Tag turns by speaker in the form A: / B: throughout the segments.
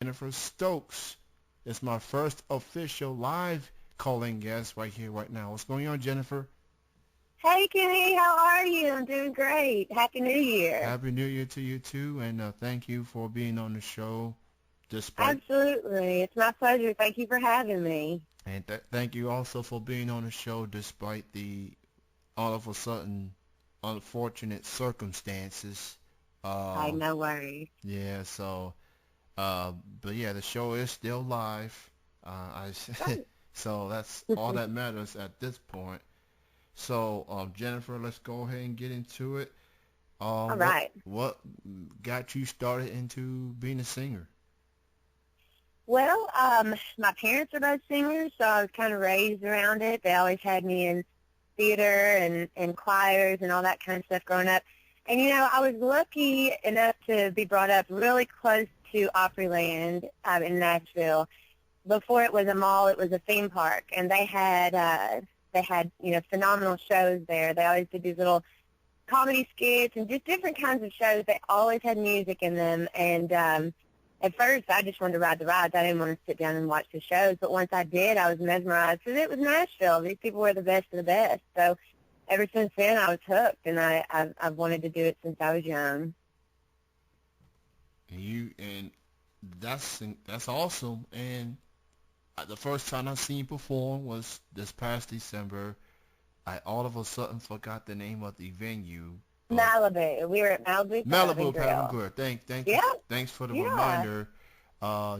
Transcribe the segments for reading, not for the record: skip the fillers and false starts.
A: Jennifer Stokes is my first official live calling guest right here, right now. What's going on, Jennifer?
B: Hey, Kenny, how are you? I'm doing great. Happy New Year.
A: Happy New Year to you too, and thank you for being on the show. Despite
B: Absolutely. It's my pleasure. Thank you for having me.
A: and thank you also for being on the show despite the all of a sudden unfortunate circumstances.
B: Hi,
A: Uh,
B: no worries.
A: yeah, so uh, but yeah, the show is still live. I
B: Great.
A: so that's all that matters at this point. So, Jennifer, let's go ahead and get into it.
B: All
A: What
B: right.
A: what got you started into being a singer?
B: Well, my parents are both singers, so I was kind of raised around it. They always had me in theater and choirs and all that kind of stuff growing up. And, I was lucky enough to be brought up really close to Opryland in Nashville. Before it was a mall, it was a theme park, and they had phenomenal shows there. They always did these little comedy skits and just different kinds of shows. They always had music in them, and at first I just wanted to ride the rides. I didn't want to sit down and watch the shows, but once I did, I was mesmerized because it was Nashville. These people were the best of the best. So ever since then, I was hooked, and I've wanted to do it since I was young.
A: And that's awesome. And the first time I seen you perform was this past December. I all of a sudden forgot the name of the venue, but
B: Malibu. We were at Malibu Pub and
A: Malibu Paddle
B: Grill.
A: Grill. Thank you.
B: Yeah,
A: Thanks for the
B: yeah,
A: reminder.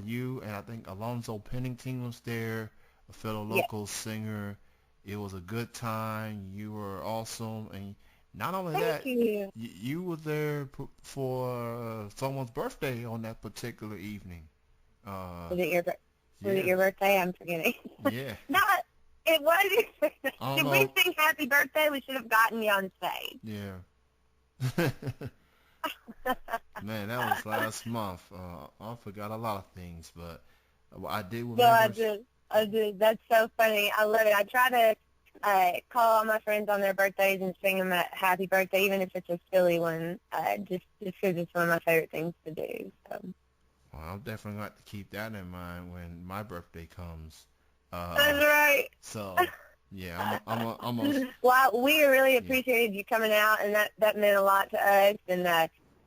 A: You and I think Alonzo Pennington was there, a fellow
B: yeah.
A: local singer. It was a good time. You were awesome, and not only
B: Thank
A: that,
B: you.
A: you were there for someone's birthday on that particular evening. Uh,
B: Was it your Was it
A: yeah,
B: your birthday? I'm forgetting.
A: yeah.
B: Not. It was.
A: I don't
B: Should we
A: know.
B: sing happy birthday? We should have gotten you on stage.
A: Yeah. Man, that was last month. I forgot a lot of things, but I did
B: No, I
A: remember.
B: did. I did. That's so funny. I love it. I try to call all my friends on their birthdays and sing them a happy birthday, even if it's a silly one, just because it's one of my favorite things to do. So.
A: Well, I'm definitely going to keep that in mind when my birthday comes.
B: That's right.
A: So yeah, I'm a,
B: Well, we really
A: yeah,
B: appreciated you coming out, and that meant a lot to us. And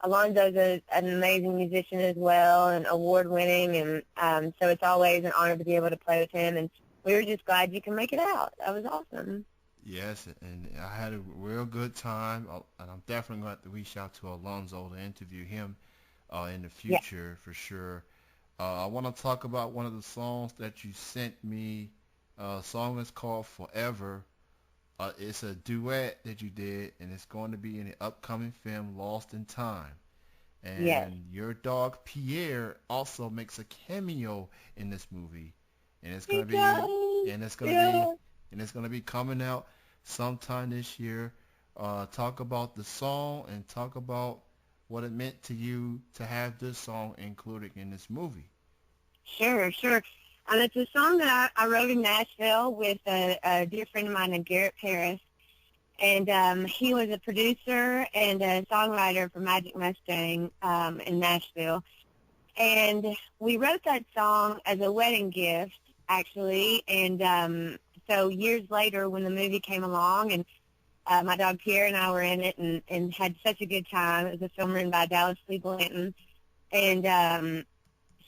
B: Alonzo's an amazing musician as well, and award-winning, and so it's always an honor to be able to play with him. And we were just glad you can make it out. That was awesome.
A: yes, and I had a real good time, and I'm definitely going to have to reach out to Alonzo to interview him in the
B: Yeah,
A: future for sure. I want to talk about one of the songs that you sent me. Song is called Forever. It's a duet that you did, and it's going to be in the upcoming film Lost in Time.
B: yes,
A: And your dog Pierre also makes a cameo in this movie, and it's
B: he
A: gonna be,
B: does.
A: and it's gonna be,
B: Yeah.
A: and it's gonna be coming out sometime this year. Talk about the song and talk about what it meant to you to have this song included in this movie.
B: Sure, sure. It's a song that I wrote in Nashville with a dear friend of mine named Garrett Paris. And he was a producer and a songwriter for Magic Mustang in Nashville. And we wrote that song as a wedding gift, actually. And so years later, when the movie came along, and my dog Pierre and I were in it and had such a good time. It was a film written by Dallas Lee Blanton. And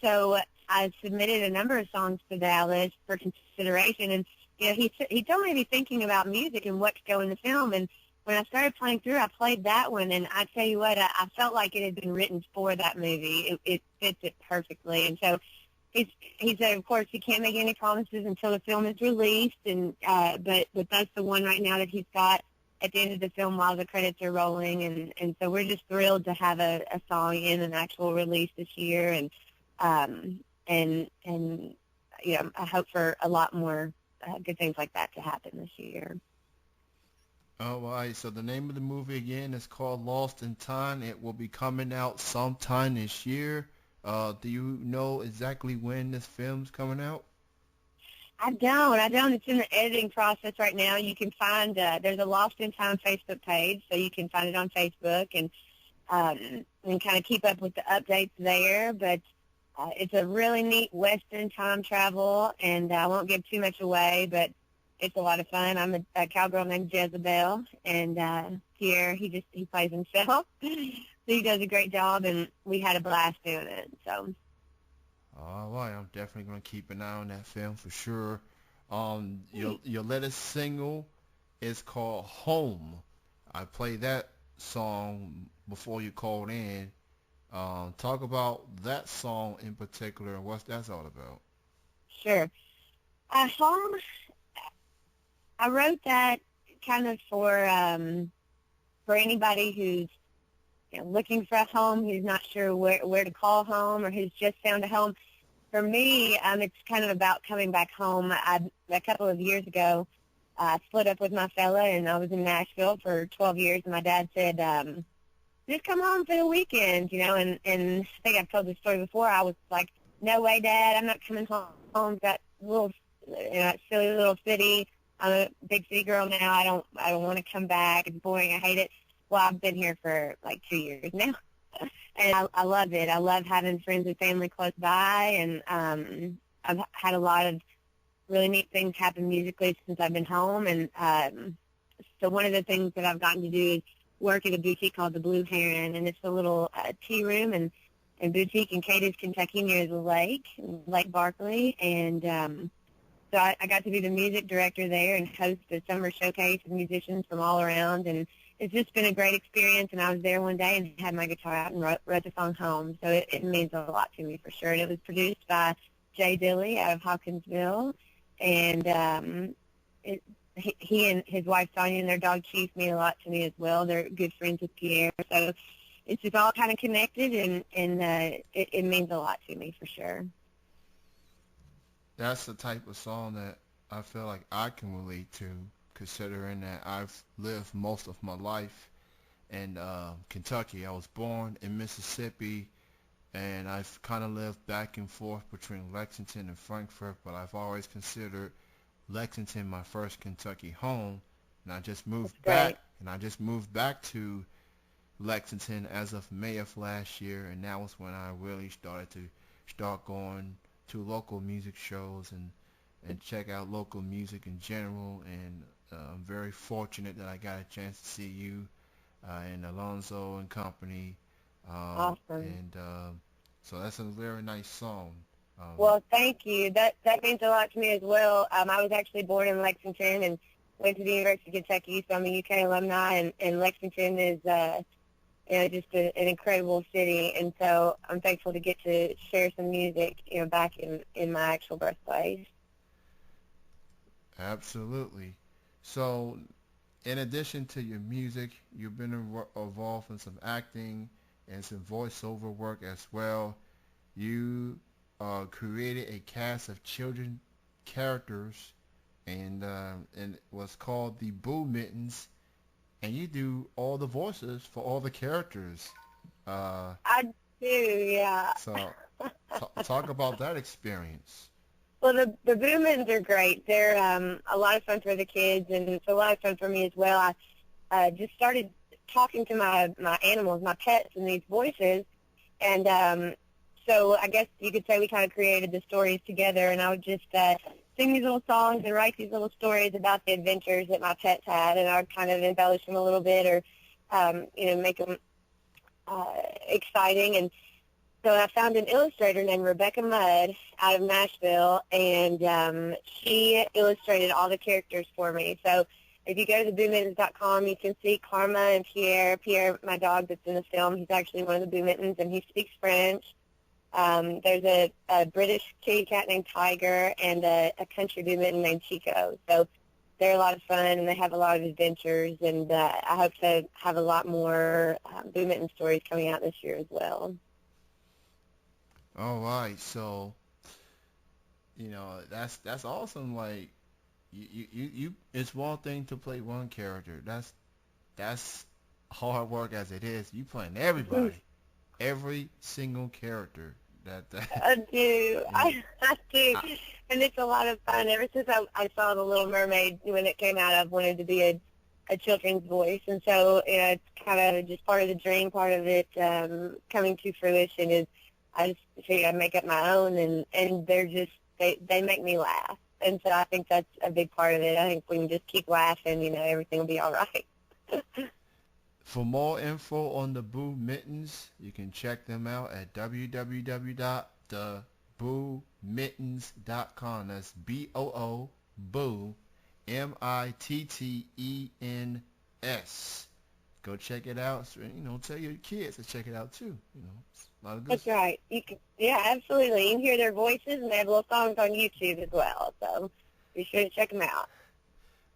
B: so I submitted a number of songs to Dallas for consideration. And he told me to be thinking about music and what to go in the film. And when I started playing through, I played that one, and I tell you what, I felt like it had been written for that movie. It fits it perfectly. And so he said, of course, he can't make any promises until the film is released, and but that's the one right now that he's got at the end of the film while the credits are rolling. And so we're just thrilled to have a song in an actual release this year, and I hope for a lot more good things like that to happen this year.
A: All right, so the name of the movie again is called Lost in Time. It will be coming out sometime this year. Do you know exactly when this film's coming out?
B: I don't. It's in the editing process right now. You can find, there's a Lost in Time Facebook page, so you can find it on Facebook and kind of keep up with the updates there. But It's a really neat Western time travel, and I won't give too much away, but it's a lot of fun. I'm a cowgirl named Jezebel, and Pierre, he plays himself. So he does a great job, and we had a blast doing it. So.
A: All right, I'm definitely gonna keep an eye on that film for sure. Your latest single is called Home. I played that song before you called in. Talk about that song in particular and what that's all about.
B: Sure. Home, I wrote that kind of for anybody who's looking for a home, who's not sure where to call home, or who's just found a home. For me, it's kind of about coming back home. A couple of years ago, I split up with my fella, and I was in Nashville for 12 years, and my dad said, just come home for the weekend, and I think I've told this story before. I was like, no way, Dad, I'm not coming home. That little, silly little city. I'm a big city girl now. I don't want to come back. It's boring. I hate it. Well, I've been here for like 2 years now, and I love it. I love having friends and family close by, and I've had a lot of really neat things happen musically since I've been home. And so one of the things that I've gotten to do is work at a boutique called the Blue Heron, and it's a little tea room and boutique in Cadiz, Kentucky, near the lake, Lake Barkley. And so I got to be the music director there and host a summer showcase of musicians from all around. And it's just been a great experience. And I was there one day and had my guitar out and wrote the song Home. So it means a lot to me for sure. And it was produced by Jay Dilly out of Hawkinsville. And he and his wife Sonia and their dog Chief mean a lot to me as well. They're good friends with Pierre. So it's just all kind of connected, and it means a lot to me for sure.
A: That's the type of song that I feel like I can relate to, considering that I've lived most of my life in Kentucky. I was born in Mississippi, and I've kind of lived back and forth between Lexington and Frankfort, but I've always considered Lexington my first Kentucky home, and I just moved back to Lexington as of May of last year, and that was when I really started to start going to local music shows and check out local music in general. And I'm very fortunate that I got a chance to see you and Alonzo and company.
B: Awesome.
A: And so that's a very nice song.
B: Well, thank you. That means a lot to me as well. I was actually born in Lexington and went to the University of Kentucky, so I'm a UK alumni, and Lexington is just an incredible city, and so I'm thankful to get to share some music, back in my actual birthplace.
A: Absolutely. So, in addition to your music, you've been involved in some acting and some voiceover work as well. You created a cast of children characters, and it was called the Mittens, and you do all the voices for all the characters.
B: I do, yeah.
A: So, talk about that experience.
B: Well, the Mittens are great. They're a lot of fun for the kids, and it's a lot of fun for me as well. I just started talking to my animals, my pets, in these voices, and so I guess you could say we kind of created the stories together, and I would just sing these little songs and write these little stories about the adventures that my pets had, and I would kind of embellish them a little bit or, make them exciting. And so I found an illustrator named Rebecca Mudd out of Nashville, and she illustrated all the characters for me. So if you go to theboommittens.com, you can see Karma and Pierre. Pierre, my dog that's in the film, he's actually one of the Boo Mittens, and he speaks French. There's a British kitty cat named Tiger and a country Boo Mitten named Chico. So they're a lot of fun, and they have a lot of adventures, and I hope to have a lot more Boo Mitten stories coming out this year as well.
A: All right, so that's awesome. Like you it's one thing to play one character. That's hard work as it is. You playing everybody, every single character.
B: I do. I do. And it's a lot of fun. Ever since I saw The Little Mermaid when it came out, I've wanted to be a children's voice. And so it's kind of just part of the dream, part of it coming to fruition is I just figure I make up my own, and they're just they make me laugh, and so I think that's a big part of it. I think we can just keep laughing, everything will be all right.
A: For more info on the Boo Mittens, you can check them out at www.theboomittens.com. That's BOO, Boo, Mittens. Go check it out. So, tell your kids to check it out too. It's a lot of good
B: That's
A: stuff.
B: right. You can, yeah, absolutely. You can hear their voices, and they have little songs on YouTube as well. So be sure to check them out.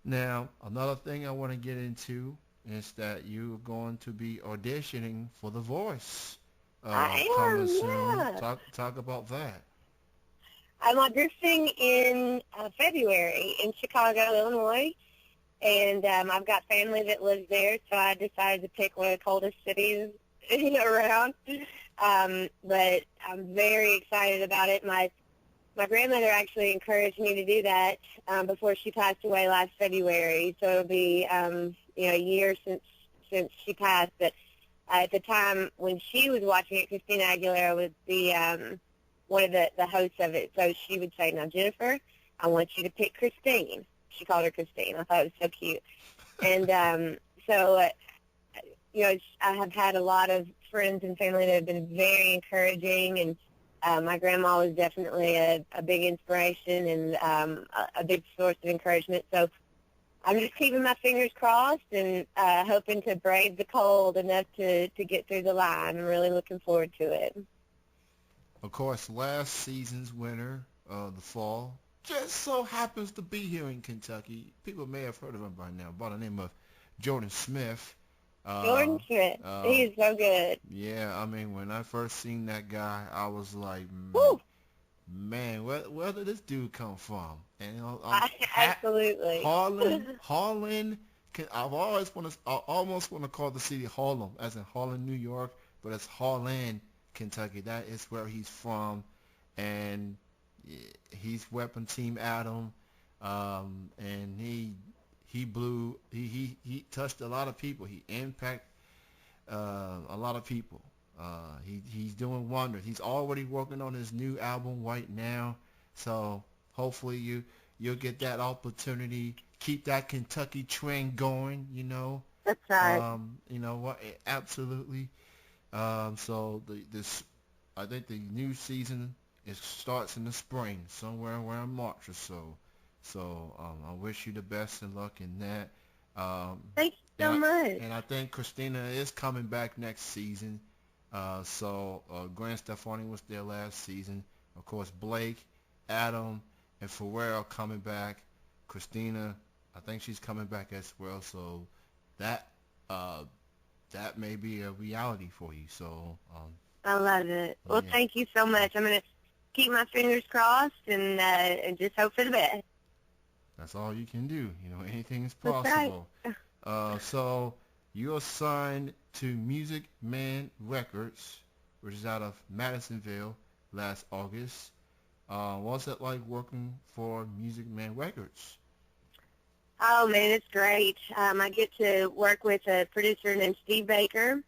A: Now, another thing I want to get into is that you're going to be auditioning for The Voice
B: I
A: coming
B: am,
A: soon.
B: yeah.
A: Talk about that.
B: I'm auditioning in February in Chicago, Illinois, and I've got family that lives there, so I decided to pick one of the coldest cities around. But I'm very excited about it. My grandmother actually encouraged me to do that before she passed away last February. So it'll be a year since she passed. But at the time when she was watching it, Christina Aguilera was the one of the hosts of it. So she would say, "Now, Jennifer, I want you to pick Christine." She called her Christine. I thought it was so cute. And I have had a lot of friends and family that have been very encouraging, and my grandma was definitely a big inspiration and a big source of encouragement. So I'm just keeping my fingers crossed and hoping to brave the cold enough to get through the line. I'm really looking forward to it.
A: Of course, last season's winner, the fall, just so happens to be here in Kentucky. People may have heard of him by now, by the name of Jordan Smith.
B: Jordan Smith,
A: Uh,
B: he's so good.
A: yeah, I mean, when I first seen that guy, I was like,
B: Woo!
A: man, where did this dude come from? And
B: Absolutely.
A: Harlan. I almost want to call the city Harlem, as in Harlem, New York, but it's Harlan, Kentucky. That is where he's from, and he's Weapon Team Adam, and he touched a lot of people. He impacted a lot of people. He's doing wonders. He's already working on his new album right now, so hopefully you'll get that opportunity. Keep that Kentucky trend going.
B: That's right.
A: You know what? Absolutely. So this I think the new season starts in the spring, somewhere around March or so. So I wish you the best of luck in that.
B: Thank you
A: And
B: so much.
A: I think Christina is coming back next season. Gwen Stefani was there last season. Of course, Blake, Adam, and Pharrell coming back. Christina, I think she's coming back as well. So that uh, that may be a reality for you. So
B: I love it. Well,
A: yeah,
B: thank you so much. I'm going to keep my fingers crossed and just hope for the best.
A: that's all you can do. Anything is
B: That's right.
A: possible. So you're signed to Music Man Records, which is out of Madisonville last August. What's it like working for Music Man Records?
B: Oh, man, it's great. I get to work with a producer named Steve Baker,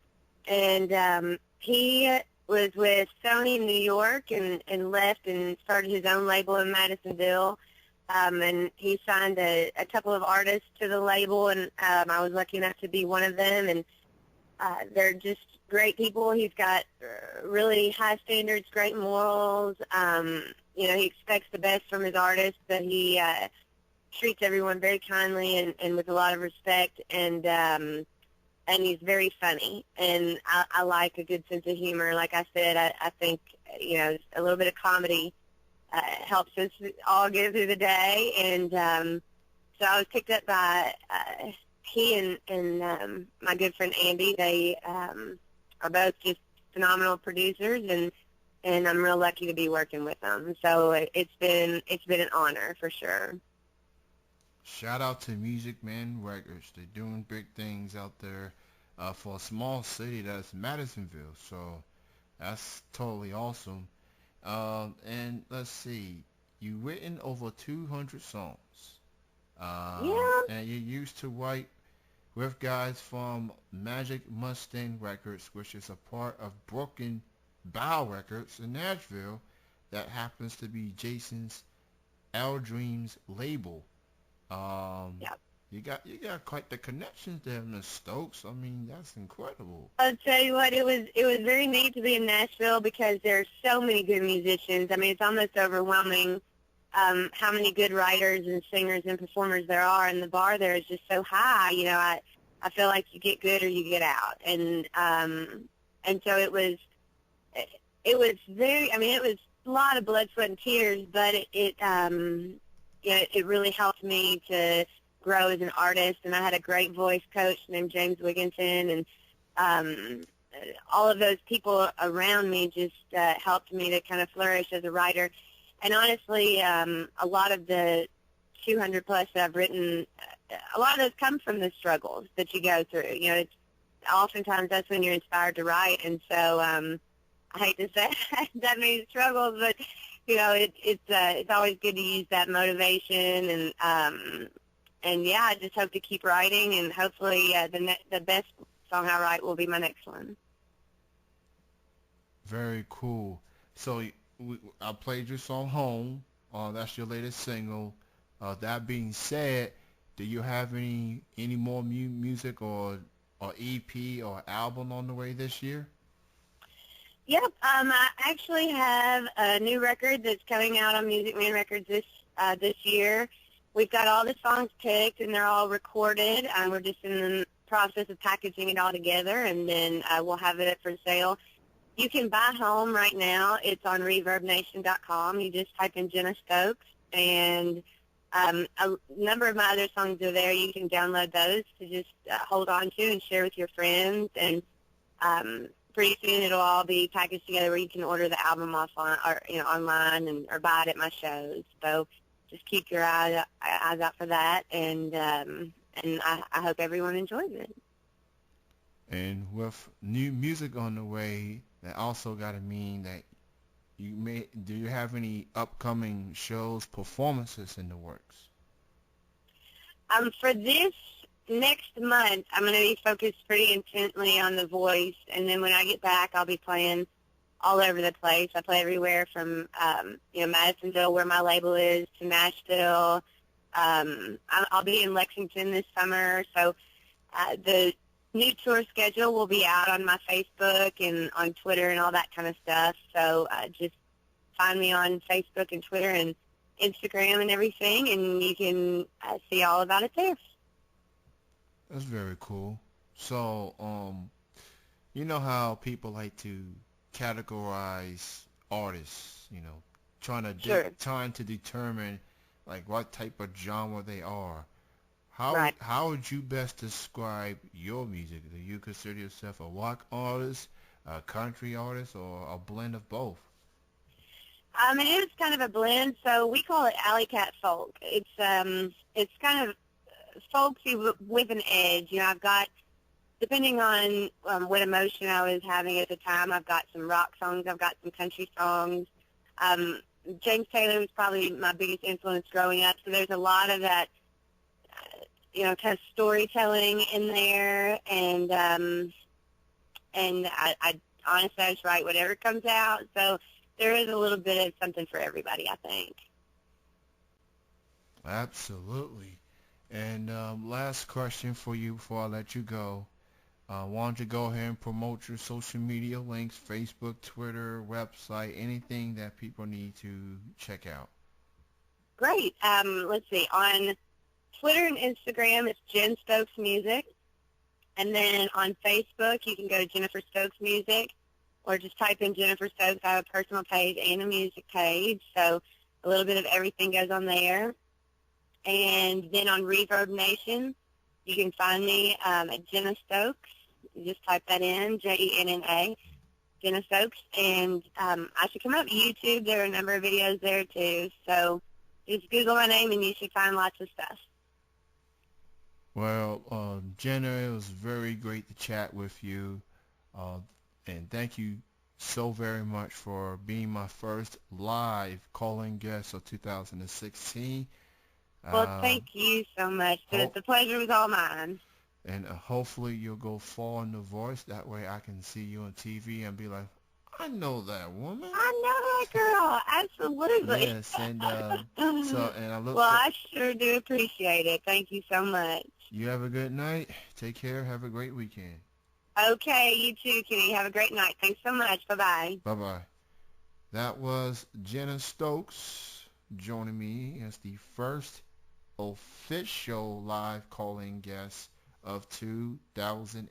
B: and he was with Sony in New York and left and started his own label in Madisonville. And he signed a couple of artists to the label, and I was lucky enough to be one of them. And they're just great people. He's got really high standards, great morals. He expects the best from his artists, but he treats everyone very kindly and with a lot of respect. And he's very funny. And I like a good sense of humor. Like I said, I think a little bit of comedy helps us all get through the day. And so I was picked up by he and my good friend Andy. They are both just phenomenal producers, and I'm real lucky to be working with them. So it's been an honor for sure.
A: Shout out to Music Man Records. They're doing big things out there for a small city that's Madisonville. So that's totally awesome. And let's see, you've written over 200 songs.
B: Yeah.
A: And you used to write with guys from Magic Mustang Records, which is a part of Broken Bow Records in Nashville that happens to be Jason's L Dreams label. Um,
B: Yeah.
A: you got quite the connections there, Miss Stokes. I mean, that's incredible.
B: I'll tell you what, it was very neat to be in Nashville because there's so many good musicians. I mean, it's almost overwhelming how many good writers and singers and performers there are, and the bar there is just so high. You know, I feel like you get good or you get out, and so it was very. I mean, it was a lot of blood, sweat, and tears, but it really helped me to grow as an artist, and I had a great voice coach named James Wigginton, and all of those people around me just helped me to kind of flourish as a writer. And honestly, a lot of the 200 plus that I've written, a lot of those come from the struggles that you go through. You know, oftentimes that's when you're inspired to write, and so I hate to say that many struggles, but you know, it's always good to use that motivation, and yeah, I just hope to keep writing, and hopefully the best song I write will be my next one.
A: Very cool. So I played your song Home. That's your latest single. That being said, do you have any more music or EP or album on the way this year?
B: Yep, I actually have a new record that's coming out on Music Man Records this year. We've got all the songs picked, and they're all recorded. We're just in the process of packaging it all together, and then we'll have it up for sale. You can buy Home right now. It's on ReverbNation.com. You just type in Jennifer Stokes, and a number of my other songs are there. You can download those to just hold on to and share with your friends, and pretty soon it'll all be packaged together where you can order the album offline or online or buy it at my shows. So just keep your eyes out for that, and I hope everyone enjoys it.
A: And with new music on the way, that also got to mean that do you have any upcoming shows, performances in the works?
B: For this next month, I'm going to be focused pretty intently on The Voice, and then when I get back, I'll be playing all over the place. I play everywhere from, Madisonville, where my label is, to Nashville. I'll be in Lexington this summer, so the new tour schedule will be out on my Facebook and on Twitter and all that kind of stuff. So just find me on Facebook and Twitter and Instagram and everything, and you can see all about it there.
A: That's very cool. So, you know how people like to categorize artists, trying to determine like what type of genre they are.
B: Right.
A: How would you best describe your music? Do you consider yourself a rock artist, a country artist, or a blend of both?
B: It is kind of a blend. So we call it alley cat folk. It's kind of folksy with an edge. You know, I've got, depending on what emotion I was having at the time, I've got some rock songs, I've got some country songs. James Taylor was probably my biggest influence growing up, so there's a lot of that, kind of storytelling in there, and I honestly I just write whatever comes out. So there is a little bit of something for everybody, I think.
A: Absolutely. And last question for you before I let you go. Why don't you go ahead and promote your social media links, Facebook, Twitter, website, anything that people need to check out?
B: Great. Let's see. On Twitter and Instagram, it's Jen Stokes Music. And then on Facebook, you can go to Jennifer Stokes Music, or just type in Jennifer Stokes. I have a personal page and a music page, so a little bit of everything goes on there. And then on Reverb Nation, you can find me at Jenna Stokes. You just type that in, Jenna, Jenna Stokes, and I should come up YouTube. There are a number of videos there, too. So just Google my name, and you should find lots of stuff.
A: Well, Jenna, it was very great to chat with you, and thank you so very much for being my first live call-in guest of 2016.
B: Well, thank you so much. The pleasure was all mine.
A: And hopefully you'll go far in The Voice. That way I can see you on TV and be like, I know that woman.
B: I know that girl. Absolutely.
A: Yes, and so and I look
B: Well,
A: for.
B: I sure do appreciate it. Thank you so much.
A: You have a good night. Take care. Have a great weekend.
B: Okay, you too, Kenny. Have a great night. Thanks so much. Bye-bye.
A: Bye bye. That was Jennifer Stokes joining me as the first official live calling guest of 2000.